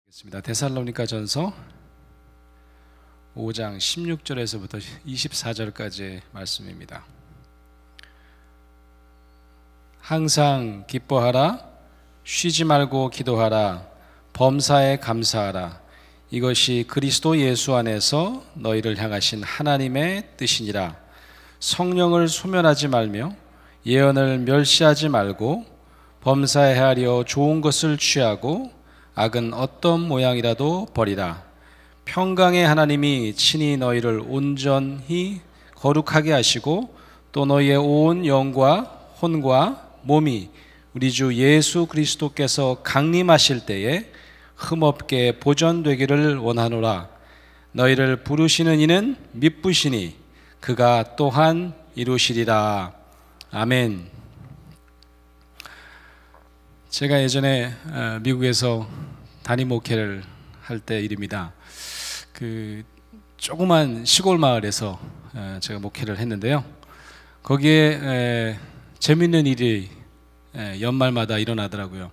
겠습니다. 데살로니가전서 5장 16절에서부터 24절까지의 말씀입니다. 항상 기뻐하라, 쉬지 말고 기도하라, 범사에 감사하라. 이것이 그리스도 예수 안에서 너희를 향하신 하나님의 뜻이니라. 성령을 소멸하지 말며 예언을 멸시하지 말고 범사에 헤아려 좋은 것을 취하고 악은 어떤 모양이라도 버리라. 평강의 하나님이 친히 너희를 온전히 거룩하게 하시고 또 너희의 온 영과 혼과 몸이 우리 주 예수 그리스도께서 강림하실 때에 흠없게 보존되기를 원하노라. 너희를 부르시는 이는 미쁘시니 그가 또한 이루시리라. 아멘. 제가 예전에 미국에서 담임 목회를 할 때 일입니다. 그 조그만 시골 마을에서 제가 목회를 했는데요. 거기에 재밌는 일이 연말마다 일어나더라고요.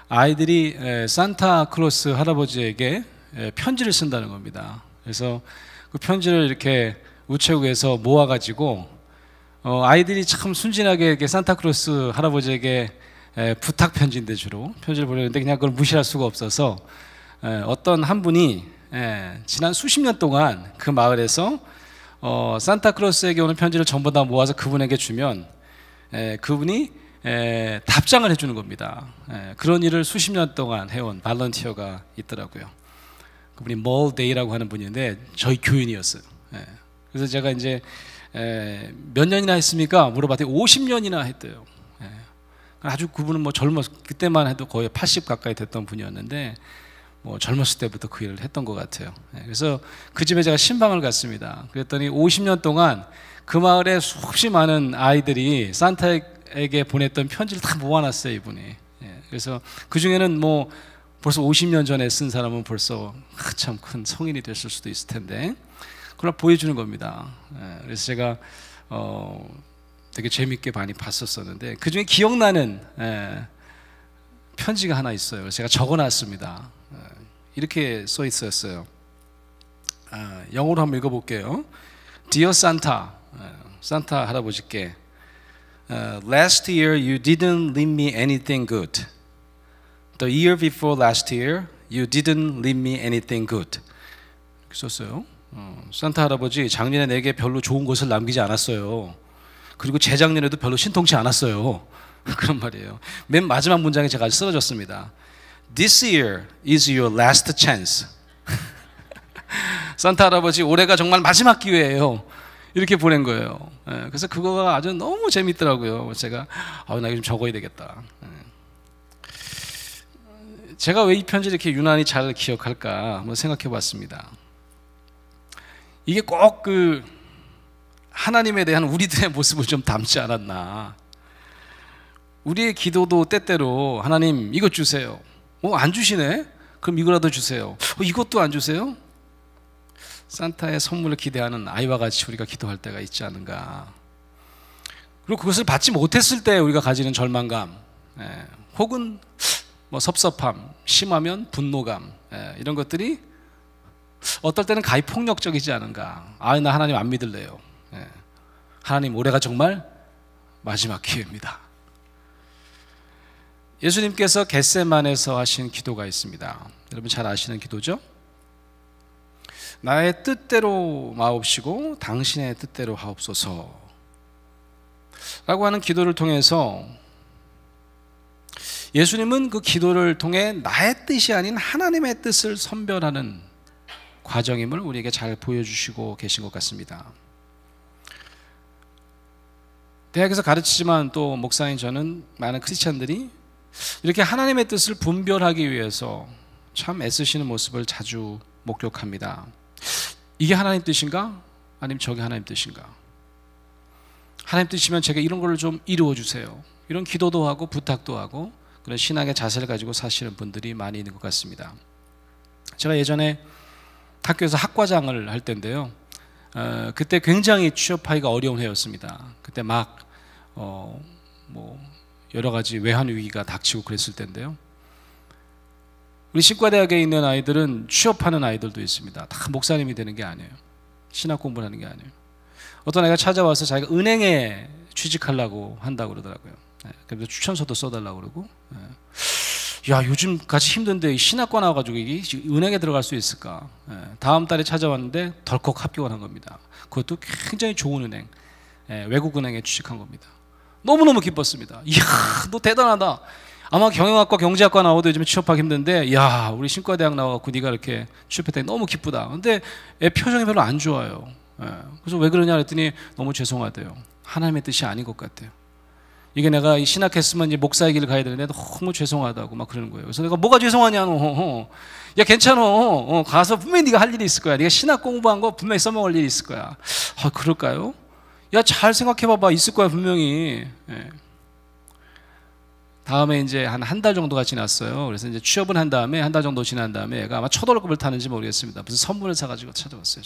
아이들이 산타클로스 할아버지에게 편지를 쓴다는 겁니다. 그래서 그 편지를 이렇게 우체국에서 모아가지고 아이들이 참 순진하게 이렇게 산타클로스 할아버지에게 부탁 편지인데 주로 편지를 보내는데 그냥 그걸 무시할 수가 없어서 어떤 한 분이 지난 수십 년 동안 그 마을에서 산타클로스에게 오는 편지를 전부 다 모아서 그분에게 주면 그분이 답장을 해주는 겁니다. 그런 일을 수십 년 동안 해온 발런티어가 있더라고요. 그분이 몰데이라고 하는 분인데 저희 교인이었어요. 그래서 제가 이제 몇 년이나 했습니까? 물어봤더니 50년이나 했대요. 아주 그분은 뭐 그때만 해도 거의 80 가까이 됐던 분이었는데 뭐 젊었을 때부터 그 일을 했던 것 같아요. 그래서 그 집에 제가 신방을 갔습니다. 그랬더니 50년 동안 그 마을에 수없이 많은 아이들이 산타에게 보냈던 편지를 다 모아놨어요, 이분이. 그래서 그 중에는 뭐 벌써 50년 전에 쓴 사람은 벌써 참 큰 성인이 됐을 수도 있을 텐데 그걸 보여주는 겁니다. 그래서 제가 되게 재밌게 많이 봤었었는데 그 중에 기억나는 편지가 하나 있어요. 그래서 제가 적어놨습니다. 이렇게 써 있었어요. 영어로 한번 읽어볼게요. Dear Santa, 산타 할아버지께 Last year you didn't leave me anything good. The year before last year you didn't leave me anything good. 이렇게 썼어요. 산타 할아버지 작년에 내게 별로 좋은 것을 남기지 않았어요. 그리고 재작년에도 별로 신통치 않았어요. 그런 말이에요. 맨 마지막 문장에 제가 아주 쓰러졌습니다. This year is your last chance. 산타 할아버지 올해가 정말 마지막 기회예요. 이렇게 보낸 거예요. 그래서 그거가 아주 너무 재밌더라고요. 제가 나 이거 좀 적어야 되겠다. 제가 왜 이 편지를 이렇게 유난히 잘 기억할까 한번 생각해 봤습니다. 이게 꼭 하나님에 대한 우리들의 모습을 좀 담지 않았나. 우리의 기도도 때때로 하나님 이것 주세요. 안 주시네? 그럼 이거라도 주세요. 이것도 안 주세요? 산타의 선물을 기대하는 아이와 같이 우리가 기도할 때가 있지 않은가. 그리고 그것을 받지 못했을 때 우리가 가지는 절망감, 혹은 뭐 섭섭함, 심하면 분노감, 이런 것들이 어떨 때는 가히 폭력적이지 않은가. 나 하나님 안 믿을래요. 하나님 올해가 정말 마지막 기회입니다. 예수님께서 겟세마네에서 하신 기도가 있습니다. 여러분 잘 아시는 기도죠? 나의 뜻대로 마옵시고 당신의 뜻대로 하옵소서 라고 하는 기도를 통해서 예수님은 그 기도를 통해 나의 뜻이 아닌 하나님의 뜻을 선별하는 과정임을 우리에게 잘 보여주시고 계신 것 같습니다. 대학에서 가르치지만 또 목사인 저는 많은 크리스찬들이 이렇게 하나님의 뜻을 분별하기 위해서 참 애쓰시는 모습을 자주 목격합니다. 이게 하나님 뜻인가? 아니면 저게 하나님 뜻인가? 하나님 뜻이면 제가 이런 걸 좀 이루어 주세요. 이런 기도도 하고 부탁도 하고 그런 신앙의 자세를 가지고 사시는 분들이 많이 있는 것 같습니다. 제가 예전에 학교에서 학과장을 할 때인데요. 그때 굉장히 취업하기가 어려운 해였습니다. 그때 막 여러 가지 외환 위기가 닥치고 그랬을 때인데요. 우리 신과대학에 있는 아이들은 취업하는 아이들도 있습니다. 다 목사님이 되는 게 아니에요. 신학 공부를 하는 게 아니에요. 어떤 애가 찾아와서 자기가 은행에 취직하려고 한다고 그러더라고요. 그래서 추천서도 써달라고 그러고, 야, 요즘 같이 힘든데 신학과 나와가지고 이게 은행에 들어갈 수 있을까? 다음 달에 찾아왔는데 덜컥 합격을 한 겁니다. 그것도 굉장히 좋은 은행, 외국 은행에 취직한 겁니다. 너무너무 기뻤습니다. 이야, 너 대단하다. 아마 경영학과, 경제학과 나와도 요즘에 취업하기 힘든데, 야, 우리 신과대학 나와갖고 네가 이렇게 취업했다니 너무 기쁘다. 근데 애 표정이 별로 안 좋아요. 그래서 왜 그러냐 그랬더니 너무 죄송하대요. 하나님의 뜻이 아닌 것 같아요. 이게 내가 신학했으면 이제 목사의 길을 가야 되는데 너무 죄송하다고 막 그러는 거예요. 그래서 내가 뭐가 죄송하냐 너. 야, 괜찮아. 가서 분명히 네가 할 일이 있을 거야. 네가 신학 공부한 거 분명히 써먹을 일이 있을 거야. 아, 그럴까요? 야, 잘 생각해봐봐. 있을 거야 분명히. 다음에 이제 한 달 정도가 지났어요. 그래서 이제 취업을 한 다음에 한 달 정도 지난 다음에 애가 아마 첫 월급을 타는지 모르겠습니다. 무슨 선물을 사가지고 찾아왔어요.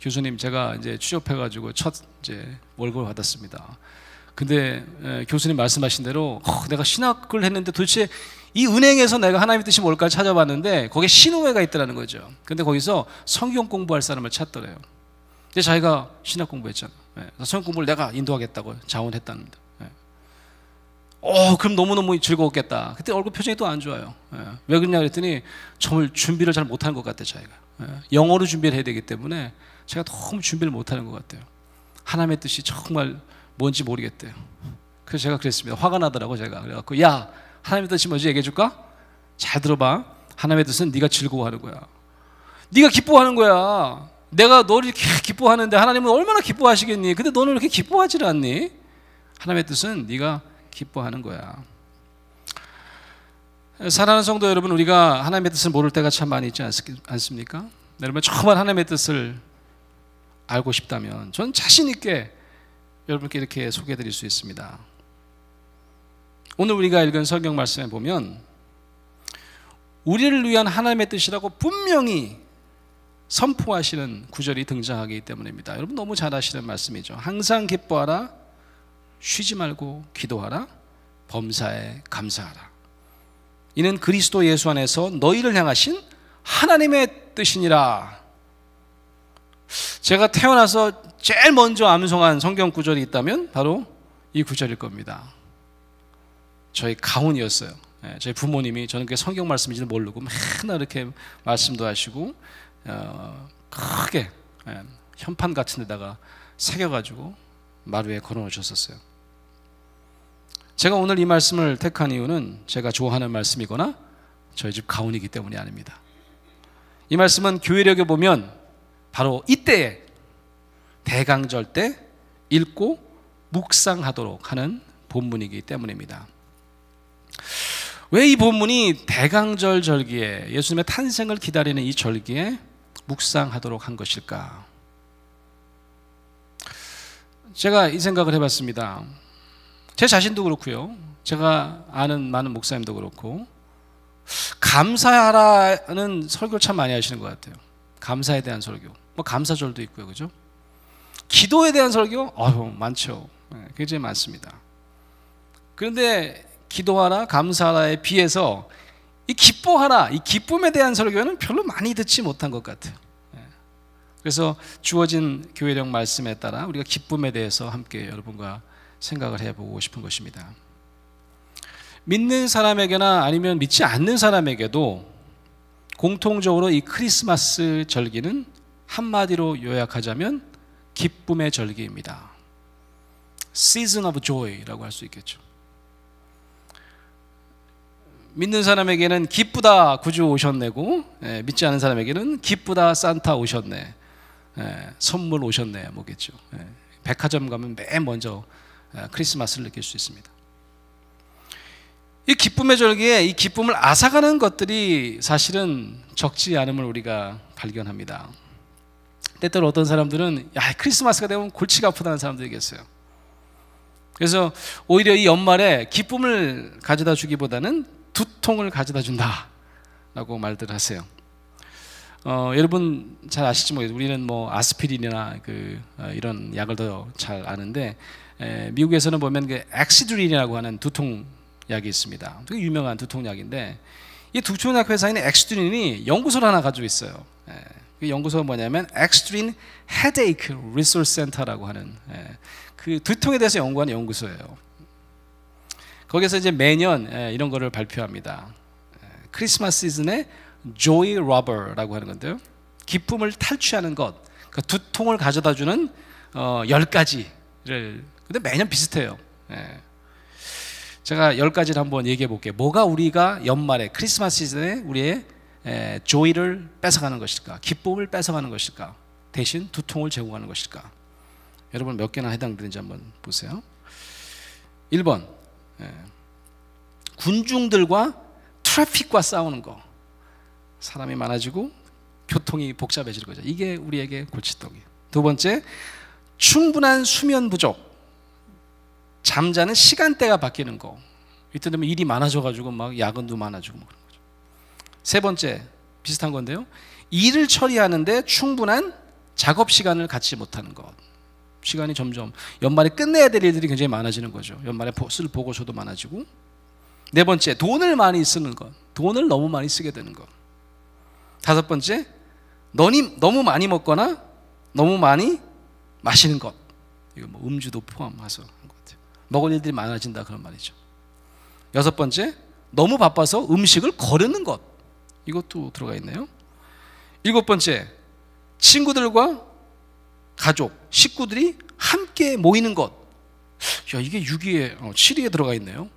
교수님, 제가 이제 취업해가지고 첫 이제 월급을 받았습니다. 근데 교수님 말씀하신 대로 내가 신학을 했는데 도대체 이 은행에서 내가 하나님의 뜻이 뭘까 찾아봤는데 거기에 신우회가 있더라는 거죠. 근데 거기서 성경 공부할 사람을 찾더래요. 근데 자기가 신학 공부했잖아. 성경 공부를 내가 인도하겠다고 자원했답니다. 그럼 너무너무 즐거웠겠다. 그때 얼굴 표정이 또 안 좋아요. 왜 그러냐 그랬더니 정말 준비를 잘 못하는 것 같아요. 자기가 영어로 준비를 해야 되기 때문에 제가 너무 준비를 못하는 것 같아요. 하나님의 뜻이 정말 뭔지 모르겠대요. 그래서 제가 그랬습니다. 화가 나더라고. 제가 그래갖고, 야, 하나님의 뜻이 뭔지 얘기해 줄까? 잘 들어봐. 하나님의 뜻은 네가 즐거워하는 거야. 네가 기뻐하는 거야. 내가 너를 이렇게 기뻐하는데 하나님은 얼마나 기뻐하시겠니? 근데 너는 이렇게 기뻐하지 않니? 하나님의 뜻은 네가 기뻐하는 거야. 사랑하는 성도 여러분, 우리가 하나님의 뜻을 모를 때가 참 많이 있지 않습니까? 여러분, 정말 하나님의 뜻을 알고 싶다면 저는 자신 있게 여러분께 이렇게 소개해 드릴 수 있습니다. 오늘 우리가 읽은 성경 말씀에 보면 우리를 위한 하나님의 뜻이라고 분명히 선포하시는 구절이 등장하기 때문입니다. 여러분 너무 잘 아시는 말씀이죠. 항상 기뻐하라, 쉬지 말고 기도하라, 범사에 감사하라. 이는 그리스도 예수 안에서 너희를 향하신 하나님의 뜻이니라. 제가 태어나서 제일 먼저 암송한 성경 구절이 있다면 바로 이 구절일 겁니다. 저희 가훈이었어요. 저희 부모님이 저는 그게 성경 말씀인지도 모르고 맨날 이렇게 말씀도 하시고 크게 현판 같은 데다가 새겨가지고 마루에 걸어놓으셨었어요. 제가 오늘 이 말씀을 택한 이유는 제가 좋아하는 말씀이거나 저희 집 가훈이기 때문이 아닙니다. 이 말씀은 교회력에 보면 바로 이때에 대강절 때 읽고 묵상하도록 하는 본문이기 때문입니다. 왜 이 본문이 대강절 절기에 예수님의 탄생을 기다리는 이 절기에 묵상하도록 한 것일까? 제가 이 생각을 해봤습니다. 제 자신도 그렇고요, 제가 아는 많은 목사님도 그렇고, 감사하라는 설교를 참 많이 하시는 것 같아요. 감사에 대한 설교, 뭐 감사절도 있고요, 그죠? 기도에 대한 설교, 많죠. 굉장히 많습니다. 그런데 기도하라, 감사하라에 비해서 이 기뻐하라, 이 기쁨에 대한 설교는 별로 많이 듣지 못한 것 같아요. 그래서 주어진 교회력 말씀에 따라 우리가 기쁨에 대해서 함께 여러분과 생각을 해보고 싶은 것입니다. 믿는 사람에게나 아니면 믿지 않는 사람에게도 공통적으로 이 크리스마스 절기는 한마디로 요약하자면 기쁨의 절기입니다. Season of Joy라고 할 수 있겠죠. 믿는 사람에게는 기쁘다 구주 오셨네고, 믿지 않은 사람에게는 기쁘다 산타 오셨네, 선물 오셨네 뭐겠죠. 백화점 가면 맨 먼저 크리스마스를 느낄 수 있습니다. 이 기쁨의 절기에 이 기쁨을 앗아가는 것들이 사실은 적지 않음을 우리가 발견합니다. 때때로 어떤 사람들은 크리스마스가 되면 골치가 아프다는 사람들이 계세요. 그래서 오히려 이 연말에 기쁨을 가져다 주기보다는 두통을 가져다 준다 라고 말들 하세요. 여러분 잘 아시지 모르겠어요. 우리는 뭐 아스피린이나 이런 약을 더 잘 아는데, 미국에서는 보면 그 엑시드린이라고 하는 두통 약이 있습니다. 되게 유명한 두통약인데 이 두통약 회사인 엑스트린이 연구소를 하나 가지고 있어요. 그 연구소가 뭐냐면 엑스트린 헤데이크 리소스 센터라고 하는 그 두통에 대해서 연구하는 연구소예요. 거기서 이제 매년 이런 거를 발표합니다. 크리스마스 시즌에 조이 러버라고 하는 건데요. 기쁨을 탈취하는 것, 그 두통을 가져다주는 10가지를, 근데 매년 비슷해요. 제가 10가지를 한번 얘기해 볼게요. 뭐가 우리가 연말에 크리스마스 시즌에 우리의 조이를 뺏어가는 것일까? 기쁨을 뺏어가는 것일까? 대신 두통을 제공하는 것일까? 여러분 몇 개나 해당되는지 한번 보세요. 1번 군중들과 트래픽과 싸우는 거. 사람이 많아지고 교통이 복잡해질 거죠. 이게 우리에게 골칫덩이. 두 번째, 충분한 수면 부족. 잠자는 시간대가 바뀌는 거. 이때 되면 일이 많아져가지고 막 야근도 많아지고 뭐 그런 거죠. 세 번째, 비슷한 건데요. 일을 처리하는데 충분한 작업 시간을 갖지 못하는 것. 시간이 점점 연말에 끝내야 될 일들이 굉장히 많아지는 거죠. 연말에 쓸 보고서도 많아지고. 네 번째, 돈을 많이 쓰는 것. 돈을 너무 많이 쓰게 되는 것. 다섯 번째, 너무 많이 먹거나 너무 많이 마시는 것. 이거 뭐 음주도 포함해서 한 것 같아요. 먹을 일들이 많아진다 그런 말이죠. 여섯 번째, 너무 바빠서 음식을 거르는 것. 이것도 들어가 있네요. 일곱 번째, 친구들과 가족, 식구들이 함께 모이는 것. 야, 이게 6위에 7위에 들어가 있네요.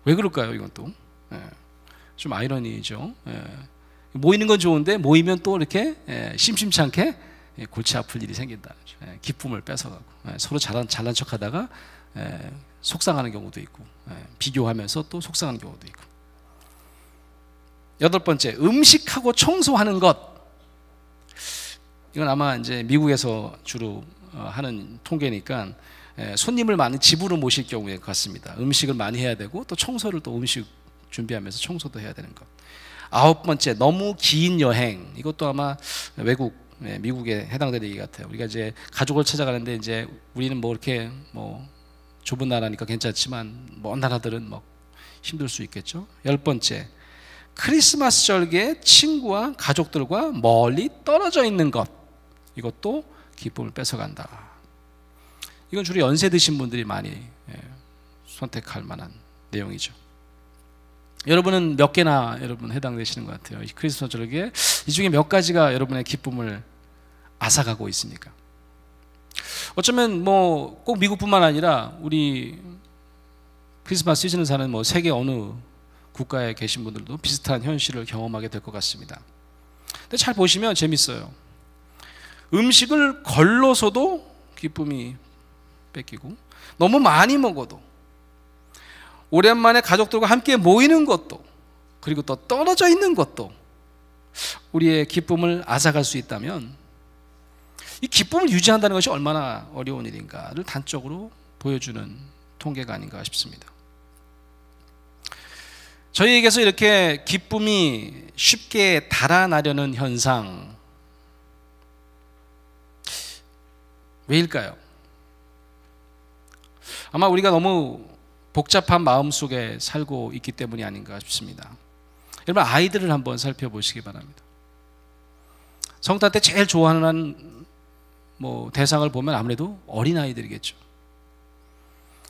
왜 그럴까요? 이건 또 좀 아이러니죠. 모이는 건 좋은데 모이면 또 이렇게 심심치 않게 골치 아플 일이 생긴다. 기쁨을 뺏어가고 서로 잘난 척하다가 속상하는 경우도 있고 비교하면서 또 속상한 경우도 있고. 여덟 번째, 음식하고 청소하는 것. 이건 아마 이제 미국에서 주로 하는 통계니까 손님을 많이 집으로 모실 경우에 같습니다. 음식을 많이 해야 되고 또 청소를 또 음식 준비하면서 청소도 해야 되는 것. 아홉 번째, 너무 긴 여행. 이것도 아마 외국, 미국에 해당되는 얘기 같아요. 우리가 이제 가족을 찾아가는데 이제 우리는 뭐 이렇게 뭐 좁은 나라니까 괜찮지만 먼 나라들은 뭐 힘들 수 있겠죠. 열 번째, 크리스마스 절기에 친구와 가족들과 멀리 떨어져 있는 것. 이것도 기쁨을 뺏어간다. 이건 주로 연세 드신 분들이 많이 선택할 만한 내용이죠. 여러분은 몇 개나 여러분 해당되시는 것 같아요. 이 크리스마스 절기에 이 중에 몇 가지가 여러분의 기쁨을 앗아가고 있습니까? 어쩌면 뭐 꼭 미국뿐만 아니라 우리 크리스마스 시즌을 사는 뭐 세계 어느 국가에 계신 분들도 비슷한 현실을 경험하게 될 것 같습니다. 근데 잘 보시면 재밌어요. 음식을 걸러서도 기쁨이 뺏기고, 너무 많이 먹어도, 오랜만에 가족들과 함께 모이는 것도, 그리고 또 떨어져 있는 것도 우리의 기쁨을 앗아갈 수 있다면 이 기쁨을 유지한다는 것이 얼마나 어려운 일인가를 단적으로 보여주는 통계가 아닌가 싶습니다. 저희에게서 이렇게 기쁨이 쉽게 달아나려는 현상, 왜일까요? 아마 우리가 너무 복잡한 마음 속에 살고 있기 때문이 아닌가 싶습니다. 여러분, 아이들을 한번 살펴보시기 바랍니다. 성탄 때 제일 좋아하는 뭐 대상을 보면 아무래도 어린아이들이겠죠.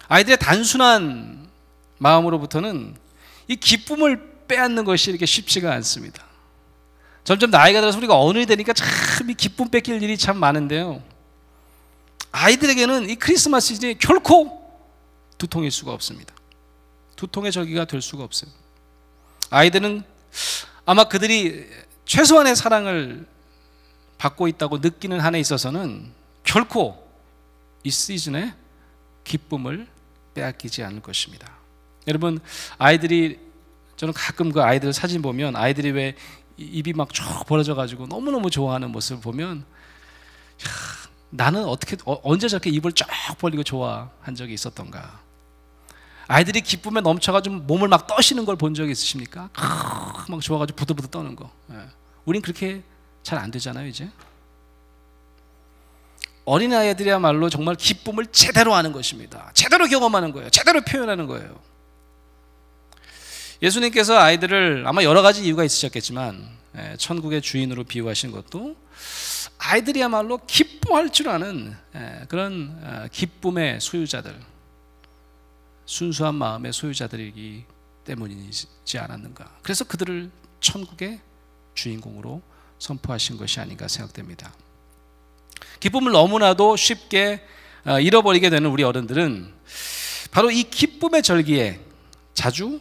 아이들의 단순한 마음으로부터는 이 기쁨을 빼앗는 것이 이렇게 쉽지가 않습니다. 점점 나이가 들어서 우리가 어른이 되니까 참 이 기쁨 뺏길 일이 참 많은데요, 아이들에게는 이 크리스마스 시즌이 결코 두통일 수가 없습니다. 두통의 절기가 될 수가 없어요. 아이들은 아마 그들이 최소한의 사랑을 받고 있다고 느끼는 한에 있어서는 결코 이 시즌에 기쁨을 빼앗기지 않을 것입니다. 여러분, 아이들이, 저는 가끔 그 아이들 사진 보면 아이들이 왜 입이 막 쭉 벌어져 가지고 너무너무 좋아하는 모습을 보면, 나는 언제 저렇게 입을 쫙 벌리고 좋아한 적이 있었던가. 아이들이 기쁨에 넘쳐가지고 몸을 막 떠시는 걸 본 적이 있으십니까? 막 좋아가지고 부들부들 떠는 거. 우린 그렇게 잘 안 되잖아요, 이제. 어린아이들이야말로 정말 기쁨을 제대로 하는 것입니다. 제대로 경험하는 거예요. 제대로 표현하는 거예요. 예수님께서 아이들을 아마 여러 가지 이유가 있으셨겠지만 천국의 주인으로 비유하신 것도 아이들이야말로 기뻐할 줄 아는 그런 기쁨의 소유자들, 순수한 마음의 소유자들이기 때문이지 않았는가. 그래서 그들을 천국의 주인공으로 선포하신 것이 아닌가 생각됩니다. 기쁨을 너무나도 쉽게 잃어버리게 되는 우리 어른들은 바로 이 기쁨의 절기에 자주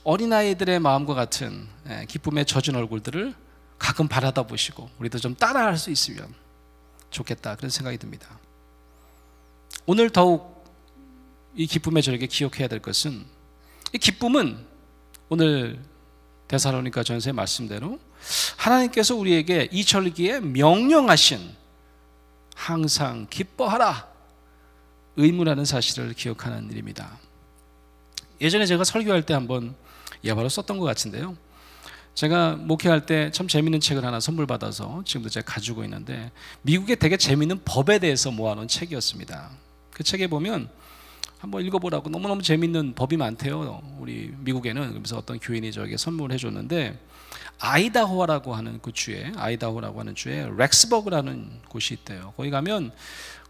어린아이들의 마음과 같은 기쁨에 젖은 얼굴들을 가끔 바라다 보시고 우리도 좀 따라할 수 있으면 좋겠다, 그런 생각이 듭니다. 오늘 더욱 이 기쁨의 절기에 기억해야 될 것은, 이 기쁨은 오늘 데살로니가 전서의 말씀대로 하나님께서 우리에게 이 절기에 명령하신 항상 기뻐하라 의무라는 사실을 기억하는 일입니다. 예전에 제가 설교할 때 한번 예화로 썼던 것 같은데요, 제가 목회할 때 참 재미있는 책을 하나 선물 받아서 지금도 제가 가지고 있는데, 미국의 되게 재미있는 법에 대해서 모아놓은 책이었습니다. 그 책에 보면 한번 읽어보라고, 너무너무 재미있는 법이 많대요, 우리 미국에는. 그래서 어떤 교인이 저에게 선물을 해줬는데, 아이다호라고 하는 그 주에, 아이다호라고 하는 주에 렉스버그라는 곳이 있대요. 거기 가면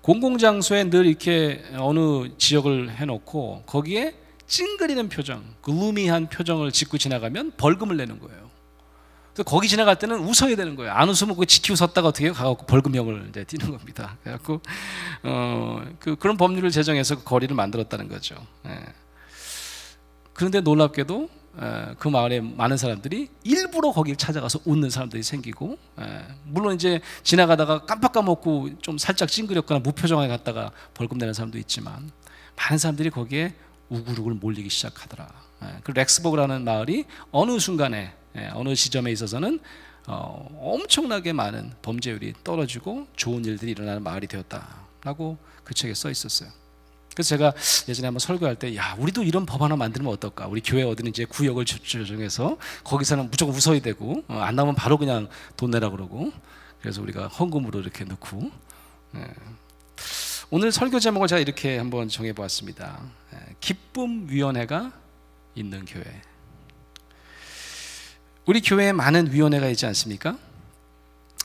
공공장소에 늘 이렇게 어느 지역을 해놓고 거기에 찡그리는 표정, 글루미한 표정을 짓고 지나가면 벌금을 내는 거예요. 그래서 거기 지나갈 때는 웃어야 되는 거예요. 안 웃으면 그 지키고 섰다가 어떻게 가갖고 벌금형을 이제 띄는 겁니다. 그래갖고 그런 법률을 제정해서 그 거리를 만들었다는 거죠. 그런데 놀랍게도 그 마을에 많은 사람들이 일부러 거기를 찾아가서 웃는 사람들이 생기고, 물론 이제 지나가다가 깜빡 까먹고 좀 살짝 찡그렸거나 무표정하게 갔다가 벌금 내는 사람도 있지만, 많은 사람들이 거기에 우글우글 몰리기 시작하더라. 그 렉스버그라는 마을이 어느 순간에, 어느 시점에 있어서는 엄청나게 많은 범죄율이 떨어지고 좋은 일들이 일어나는 마을이 되었다라고 그 책에 써 있었어요. 그래서 제가 예전에 한번 설교할 때, 야, 우리도 이런 법 하나 만들면 어떨까? 우리 교회 어디는 이제 구역을 조정해서 거기서는 무조건 웃어야 되고, 안 나오면 바로 그냥 돈 내라 그러고, 그래서 우리가 헌금으로 이렇게 넣고. 오늘 설교 제목을 제가 이렇게 한번 정해보았습니다. 기쁨위원회가 있는 교회. 우리 교회에 많은 위원회가 있지 않습니까?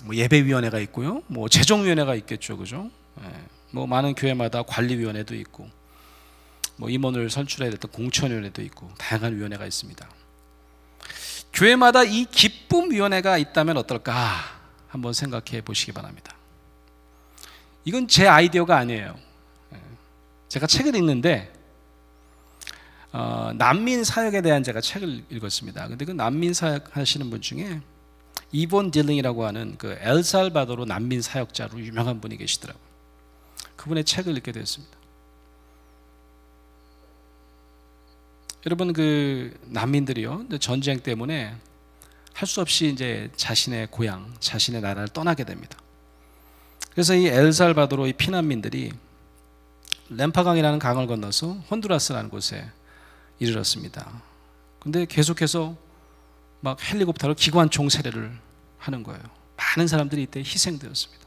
뭐 예배위원회가 있고요, 뭐 재정위원회가 있겠죠, 그죠? 뭐 많은 교회마다 관리위원회도 있고, 뭐 임원을 선출해야 됐던 공천위원회도 있고, 다양한 위원회가 있습니다. 교회마다 이 기쁨위원회가 있다면 어떨까 한번 생각해 보시기 바랍니다. 이건 제 아이디어가 아니에요. 제가 책을 읽는데 난민 사역에 대한 제가 책을 읽었습니다. 근데 그 난민 사역 하시는 분 중에 이본 딜링이라고 하는 그 엘살바도르 난민 사역자로 유명한 분이 계시더라고요. 그분의 책을 읽게 되었습니다. 여러분, 그 난민들이요, 전쟁 때문에 할 수 없이 이제 자신의 고향, 자신의 나라를 떠나게 됩니다. 그래서 이 엘살바도르 이 피난민들이 램파강이라는 강을 건너서 혼두라스라는 곳에 이르렀습니다. 근데 계속해서 막 헬리콥터로 기관총 세례를 하는 거예요. 많은 사람들이 이때 희생되었습니다.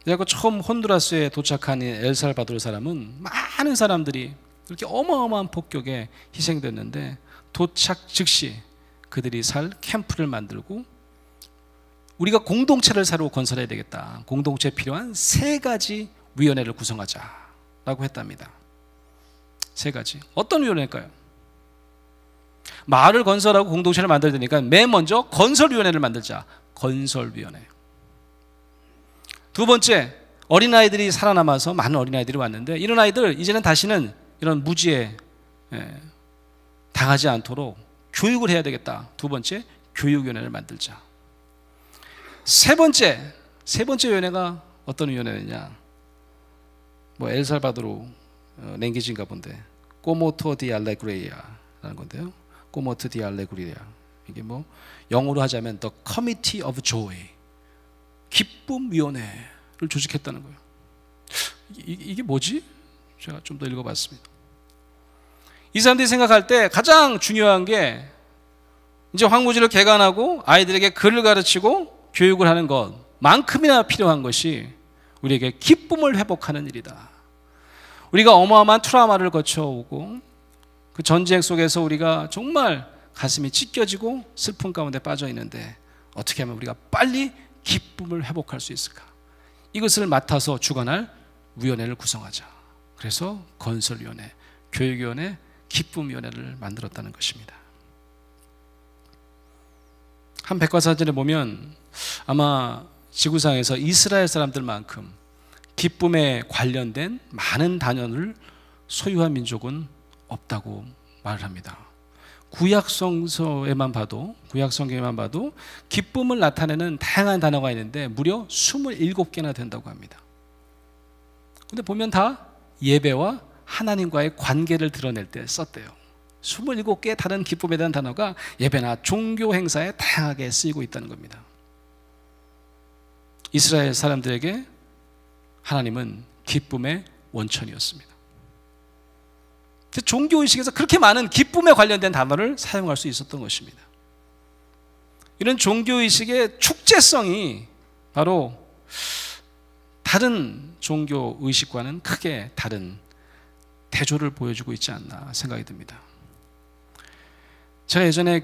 그래서 처음 혼두라스에 도착한 엘살바도르 사람은 많은 사람들이 이렇게 어마어마한 폭격에 희생됐는데, 도착 즉시 그들이 살 캠프를 만들고, 우리가 공동체를 새로 건설해야 되겠다, 공동체에 필요한 3가지 위원회를 구성하자라고 했답니다. 3가지. 어떤 위원회일까요? 마을을 건설하고 공동체를 만들어야 되니까 맨 먼저 건설위원회를 만들자. 건설위원회. 2번째, 어린아이들이 살아남아서 많은 어린아이들이 왔는데, 이런 아이들 이제는 다시는 이런 무지에 당하지 않도록 교육을 해야 되겠다. 2번째, 교육위원회를 만들자. 세 번째 위원회가 어떤 위원회냐? 뭐 엘살바도르 랭귀지인가 본데, 꼬모토 디 알레그리아라는 건데요. 꼬모토 디 알레그리아, 이게 뭐 영어로 하자면 The Committee of Joy, 기쁨위원회를 조직했다는 거예요. 이게 뭐지? 제가 좀 더 읽어봤습니다. 이 사람들이 생각할 때 가장 중요한 게, 이제 황무지를 개간하고 아이들에게 글을 가르치고 교육을 하는 것만큼이나 필요한 것이 우리에게 기쁨을 회복하는 일이다. 우리가 어마어마한 트라우마를 거쳐오고 그 전쟁 속에서 우리가 정말 가슴이 찢겨지고 슬픔 가운데 빠져 있는데 어떻게 하면 우리가 빨리 기쁨을 회복할 수 있을까? 이것을 맡아서 주관할 위원회를 구성하자. 그래서 건설위원회, 교육위원회, 기쁨위원회를 만들었다는 것입니다. 한 백과사전에 보면 아마 지구상에서 이스라엘 사람들만큼 기쁨에 관련된 많은 단어를 소유한 민족은 없다고 말을 합니다. 구약성서에만 봐도 기쁨을 나타내는 다양한 단어가 있는데 무려 27개나 된다고 합니다. 근데 보면 다 예배와 하나님과의 관계를 드러낼 때 썼대요. 27개의 다른 기쁨에 대한 단어가 예배나 종교 행사에 다양하게 쓰이고 있다는 겁니다. 이스라엘 사람들에게 하나님은 기쁨의 원천이었습니다. 종교의식에서 그렇게 많은 기쁨에 관련된 단어를 사용할 수 있었던 것입니다. 이런 종교의식의 축제성이 바로 다른 종교의식과는 크게 다른 대조를 보여주고 있지 않나 생각이 듭니다. 제가 예전에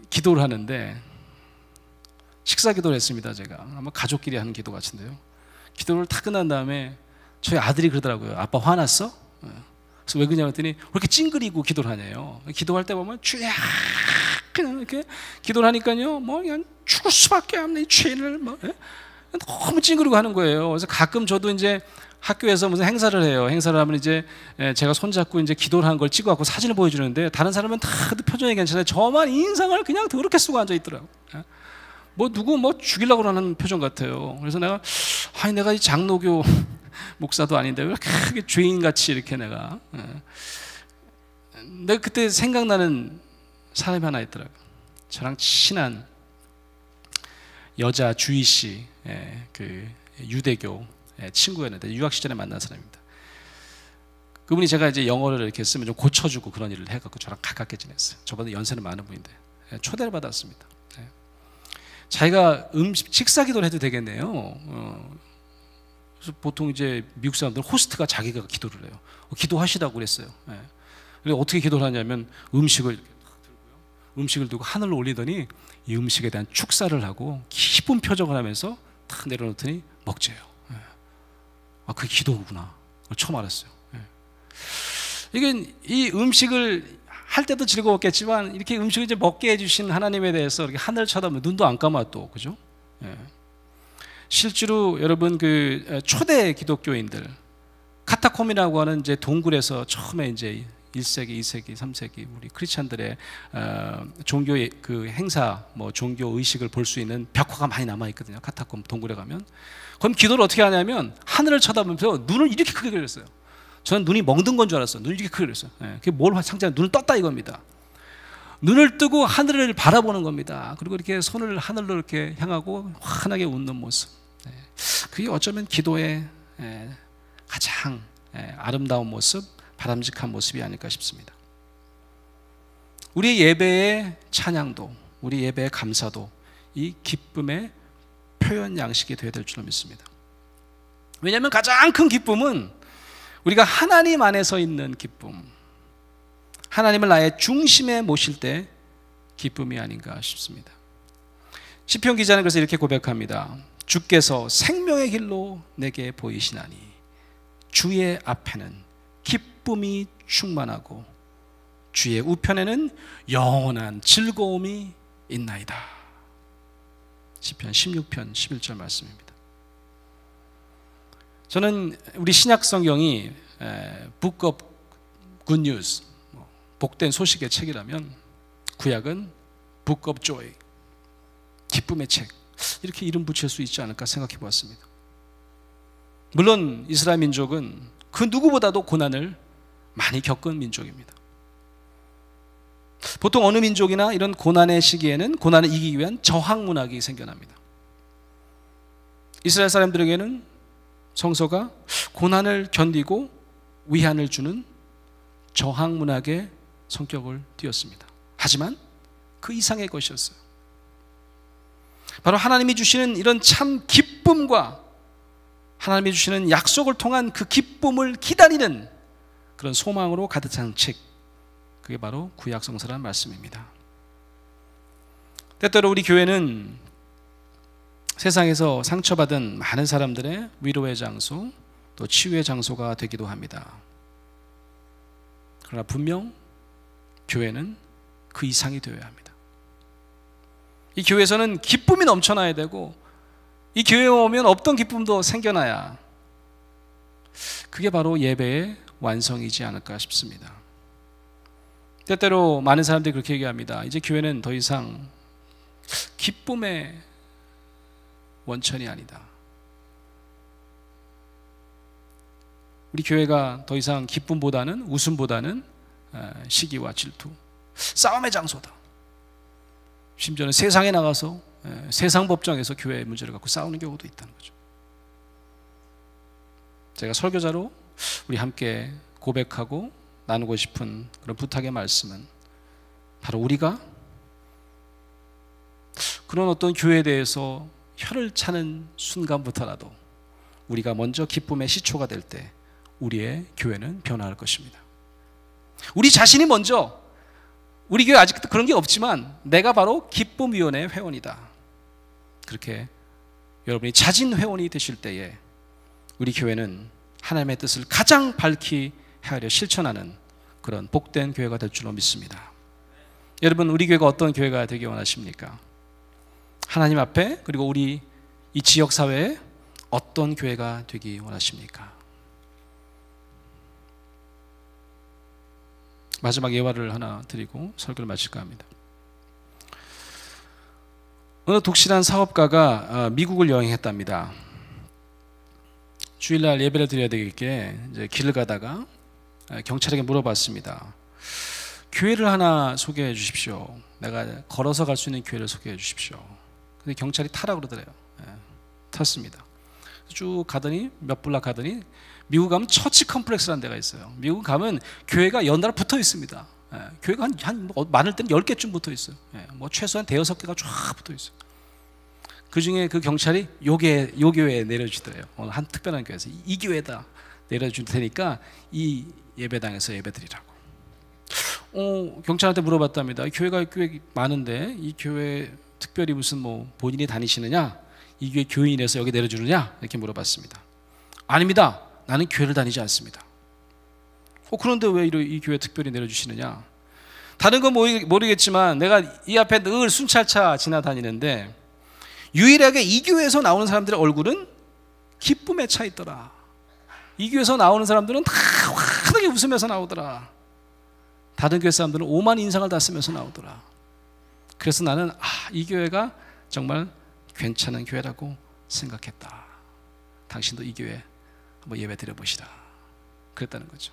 기도를 하는데 식사 기도를 했습니다. 제가 아마 가족끼리 하는 기도 같은데요. 기도를 다 끝난 다음에 저희 아들이 그러더라고요. 아빠 화났어? 그래서 왜 그러냐고 했더니 왜 이렇게 찡그리고 기도를 하냐요. 기도할 때 보면 주야 그냥 이렇게 기도를 하니까요, 뭐 그냥 죽을 수밖에 없는 이 죄인을 너무 찡그리고 하는 거예요. 그래서 가끔 저도 이제 학교에서 무슨 행사를 해요. 행사를 하면 이제 제가 손잡고 이제 기도를 한 걸 찍어갖고 사진을 보여주는데 다른 사람은 다 표정이 괜찮아요. 저만 인상을 그냥 더럽게 쓰고 앉아 있더라고. 뭐 누구 뭐 죽이려고 하는 표정 같아요. 그래서 내가 이 장로교 목사도 아닌데 왜 크게 죄인같이 이렇게 내가 그때 생각나는 사람이 하나 있더라고요. 저랑 친한 여자 주희씨, 그 유대교 친구였는데 유학 시절에 만난 사람입니다. 그분이 제가 이제 영어를 이렇게 쓰면 좀 고쳐주고 그런 일을 해갖고 저랑 가깝게 지냈어요. 저보다 연세는 많은 분인데 초대를 받았습니다. 자기가 식사 기도를 해도 되겠네요. 그래서 보통 이제 미국 사람들 호스트가 자기가 기도를 해요. 기도하시라고 그랬어요. 그래서 어떻게 기도를 하냐면 음식을 들고 하늘로 올리더니 이 음식에 대한 축사를 하고 기쁜 표정을 하면서 탁 내려놓더니 먹재요. 그게 기도구나. 처음 알았어요. 이게 이 음식을 할 때도 즐거웠겠지만 이렇게 음식을 이제 먹게 해주신 하나님에 대해서 이렇게 하늘 쳐다보면 눈도 안 감아 또 그죠? 실제로 여러분 그 초대 기독교인들 카타콤이라고 하는 이제 동굴에서 처음에 이제 1세기, 2세기, 3세기 우리 크리스찬들의 종교의 그 행사, 뭐 종교 의식을 볼 수 있는 벽화가 많이 남아 있거든요. 카타콤 동굴에 가면. 그럼 기도를 어떻게 하냐면 하늘을 쳐다보면서 눈을 이렇게 크게 그렸어요. 저는 눈이 멍든 건 줄 알았어요. 눈이 이렇게 크게 그렸어요. 그게 뭘 상징하냐? 눈을 떴다 이겁니다. 눈을 뜨고 하늘을 바라보는 겁니다. 그리고 이렇게 손을 하늘로 이렇게 향하고 환하게 웃는 모습. 그게 어쩌면 기도의 가장 아름다운 모습, 바람직한 모습이 아닐까 싶습니다. 우리 예배의 찬양도, 우리 예배의 감사도 이 기쁨의 표현 양식이 되어야 될 줄로 믿습니다. 왜냐하면 가장 큰 기쁨은 우리가 하나님 안에서 있는 기쁨, 하나님을 나의 중심에 모실 때 기쁨이 아닌가 싶습니다. 시편 기자는 그래서 이렇게 고백합니다. 주께서 생명의 길로 내게 보이시나니 주의 앞에는 기쁨이 충만하고 주의 우편에는 영원한 즐거움이 있나이다. 시편 16편 11절 말씀입니다. 저는 우리 신약 성경이 Book of Good News, 복된 소식의 책이라면 구약은 Book of Joy, 기쁨의 책, 이렇게 이름 붙일 수 있지 않을까 생각해 보았습니다. 물론 이스라엘 민족은 그 누구보다도 고난을 많이 겪은 민족입니다. 보통 어느 민족이나 이런 고난의 시기에는 고난을 이기기 위한 저항 문학이 생겨납니다. 이스라엘 사람들에게는 성서가 고난을 견디고 위안을 주는 저항 문학의 성격을 띄었습니다. 하지만 그 이상의 것이었어요. 바로 하나님이 주시는 이런 참 기쁨과 하나님이 주시는 약속을 통한 그 기쁨을 기다리는 그런 소망으로 가득 찬 책, 그게 바로 구약성서라는 말씀입니다. 때때로 우리 교회는 세상에서 상처받은 많은 사람들의 위로의 장소, 또 치유의 장소가 되기도 합니다. 그러나 분명 교회는 그 이상이 되어야 합니다. 이 교회에서는 기쁨이 넘쳐나야 되고, 이 교회에 오면 없던 기쁨도 생겨나야, 그게 바로 예배의 완성이지 않을까 싶습니다. 때때로 많은 사람들이 그렇게 얘기합니다. 이제 교회는 더 이상 기쁨의 원천이 아니다. 우리 교회가 더 이상 기쁨보다는, 웃음보다는 시기와 질투, 싸움의 장소다. 심지어는 세상에 나가서 세상 법정에서 교회의 문제를 갖고 싸우는 경우도 있다는 거죠. 제가 설교자로 우리 함께 고백하고 나누고 싶은 그런 부탁의 말씀은, 바로 우리가 그런 어떤 교회에 대해서 혀를 차는 순간부터라도 우리가 먼저 기쁨의 시초가 될 때 우리의 교회는 변화할 것입니다. 우리 자신이 먼저, 우리 교회 아직도 그런 게 없지만 내가 바로 기쁨위원회 회원이다, 그렇게 여러분이 자진 회원이 되실 때에 우리 교회는 하나님의 뜻을 가장 밝히 헤아려 실천하는 그런 복된 교회가 될 줄로 믿습니다. 여러분, 우리 교회가 어떤 교회가 되기 원하십니까? 하나님 앞에, 그리고 우리 이 지역사회에 어떤 교회가 되기 원하십니까? 마지막 예화를 하나 드리고 설교를 마칠까 합니다. 어느 독실한 사업가가 미국을 여행했답니다. 주일날 예배를 드려야 되겠기에 이제 길을 가다가 경찰에게 물어봤습니다. 교회를 하나 소개해 주십시오. 내가 걸어서 갈 수 있는 교회를 소개해 주십시오. 근데 경찰이 타라고 그러더래요. 탔습니다. 쭉 가더니, 몇 블락 가더니 미국 가면 처치 컴플렉스라는 데가 있어요. 미국 가면 교회가 연달아 붙어 있습니다. 교회가 많을 때는 10개쯤 붙어 있어요. 뭐 최소한 5-6개가 쫙 붙어 있어요. 그 중에 그 경찰이 요 교회에 내려주더래요. 오늘 한 특별한 교회에서 이 교회다 내려줄 테니까 이 예배당에서 예배드리라고. 경찰한테 물어봤답니다. 교회가 꽤 많은데 이 교회 특별히 무슨 뭐 본인이 다니시느냐, 이 교회 교인이라서 여기 내려주느냐, 이렇게 물어봤습니다. 아닙니다. 나는 교회를 다니지 않습니다. 그런데 왜 이 교회 특별히 내려주시느냐? 다른 건 모르겠지만 내가 이 앞에 늘 순찰차 지나다니는데 유일하게 이 교회에서 나오는 사람들의 얼굴은 기쁨에 차 있더라. 이 교회에서 나오는 사람들은 다 환하게 웃으면서 나오더라. 다른 교회 사람들은 오만 인상을 다 쓰면서 나오더라. 그래서 나는 이 교회가 정말 괜찮은 교회라고 생각했다. 당신도 이 교회 한번 예배 드려보시라, 그랬다는 거죠.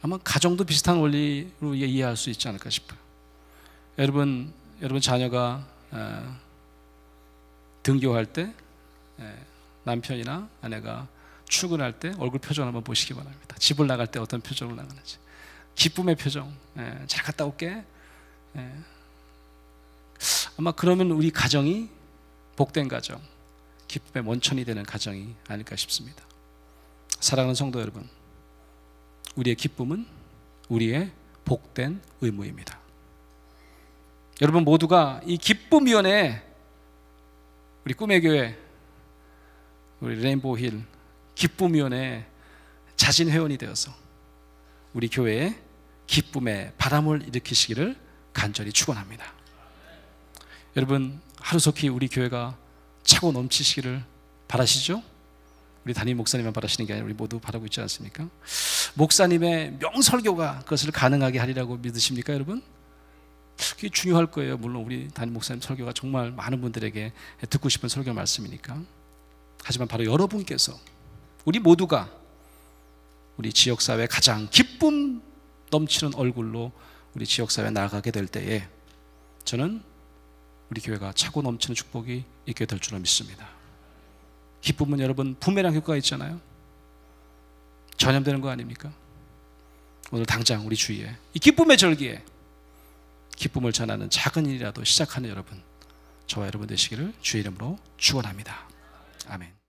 아마 가정도 비슷한 원리로 이해할 수 있지 않을까 싶어요. 여러분 자녀가 등교할 때 남편이나 아내가 출근할 때 얼굴 표정을 한번 보시기 바랍니다. 집을 나갈 때 어떤 표정을 나가는지. 기쁨의 표정. 잘 갔다 올게. 아마 그러면 우리 가정이 복된 가정, 기쁨의 원천이 되는 가정이 아닐까 싶습니다. 사랑하는 성도 여러분, 우리의 기쁨은 우리의 복된 의무입니다. 여러분 모두가 이 기쁨위원회, 우리 꿈의 교회, 우리 레인보우힐 기쁨위원회 자진 회원이 되어서 우리 교회에 기쁨의 바람을 일으키시기를 간절히 축원합니다. 여러분 하루속히 우리 교회가 차고 넘치시기를 바라시죠? 우리 담임 목사님만 바라시는 게 아니라 우리 모두 바라고 있지 않습니까? 목사님의 명설교가 그것을 가능하게 하리라고 믿으십니까, 여러분? 그게 중요할 거예요. 물론 우리 담임 목사님 설교가 정말 많은 분들에게 듣고 싶은 설교 말씀이니까. 하지만 바로 여러분께서, 우리 모두가 우리 지역사회 가장 기쁨 넘치는 얼굴로 우리 지역사회에 나아가게 될 때에 저는 우리 교회가 차고 넘치는 축복이 있게 될 줄로 믿습니다. 기쁨은 여러분 부메랑 효과가 있잖아요. 전염되는 거 아닙니까? 오늘 당장 우리 주위에 이 기쁨의 절기에 기쁨을 전하는 작은 일이라도 시작하는 여러분, 저와 여러분 되시기를 주의 이름으로 축원합니다. 아멘.